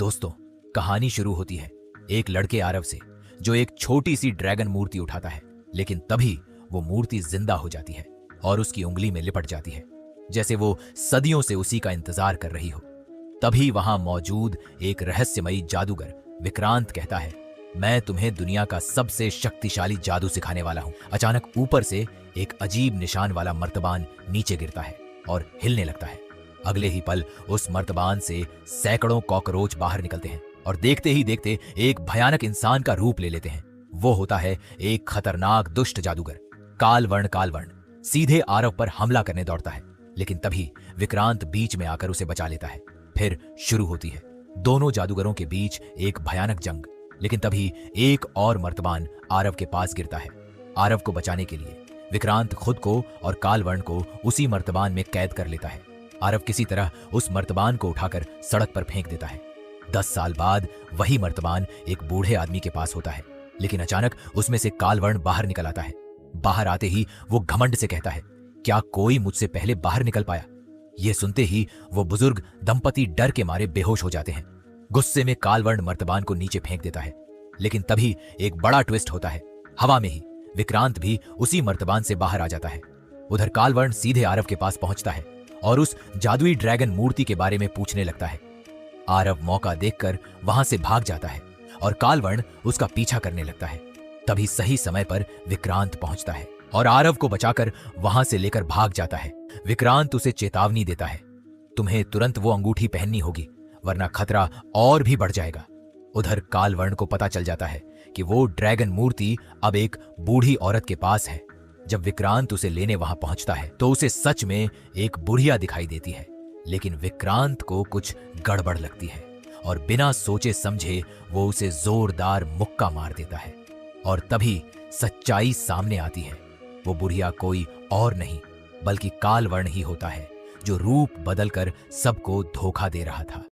दोस्तों, कहानी शुरू होती है एक लड़के आरव से जो एक छोटी सी ड्रैगन मूर्ति उठाता है। लेकिन तभी वो मूर्ति जिंदा हो जाती है और उसकी उंगली में लिपट जाती है, जैसे वो सदियों से उसी का इंतजार कर रही हो। तभी वहां मौजूद एक रहस्यमयी जादूगर विक्रांत कहता है, मैं तुम्हें दुनिया का सबसे शक्तिशाली जादू सिखाने वाला हूं। अचानक ऊपर से एक अजीब निशान वाला मर्तबान नीचे गिरता है और हिलने लगता है। अगले ही पल उस मर्तबान से सैकड़ों कॉकरोच बाहर निकलते हैं और देखते ही देखते एक भयानक इंसान का रूप ले लेते हैं। वो होता है एक खतरनाक दुष्ट जादूगर कालवर्ण। कालवर्ण सीधे आरव पर हमला करने दौड़ता है, लेकिन तभी विक्रांत बीच में आकर उसे बचा लेता है। फिर शुरू होती है दोनों जादूगरों के बीच एक भयानक जंग। लेकिन तभी एक और मर्तबान आरव के पास गिरता है। आरव को बचाने के लिए विक्रांत खुद को और कालवर्ण को उसी मर्तबान में कैद कर लेता है। आरव किसी तरह उस मर्तबान को उठाकर सड़क पर फेंक देता है। 10 साल बाद वही मर्तबान एक बूढ़े आदमी के पास होता है, लेकिन अचानक उसमें से कालवर्ण बाहर निकल आता है। बाहर आते ही वो घमंड से कहता है, क्या कोई मुझसे पहले बाहर निकल पाया? ये सुनते ही वो बुजुर्ग दंपति डर के मारे बेहोश हो जाते हैं। गुस्से में कालवर्ण मर्तबान को नीचे फेंक देता है, लेकिन तभी एक बड़ा ट्विस्ट होता है। हवा में ही विक्रांत भी उसी मर्तबान से बाहर आ जाता है। उधर कालवर्ण सीधे आरव के पास पहुंचता है और उस जादुई ड्रैगन मूर्ति के बारे में पूछने लगता है। आरव मौका देखकर वहां से भाग जाता है और कालवर्ण उसका पीछा करने लगता है। तभी सही समय पर विक्रांत पहुंचता है और आरव को बचाकर वहां से लेकर भाग जाता है। विक्रांत उसे चेतावनी देता है, तुम्हें तुरंत वो अंगूठी पहननी होगी, वरना खतरा और भी बढ़ जाएगा। उधर कालवर्ण को पता चल जाता है कि वो ड्रैगन मूर्ति अब एक बूढ़ी औरत के पास है। जब विक्रांत उसे लेने वहां पहुंचता है तो उसे सच में एक बुढ़िया दिखाई देती है, लेकिन विक्रांत को कुछ गड़बड़ लगती है और बिना सोचे समझे वो उसे जोरदार मुक्का मार देता है। और तभी सच्चाई सामने आती है। वो बुढ़िया कोई और नहीं बल्कि कालवर्ण ही होता है, जो रूप बदलकर सबको धोखा दे रहा था।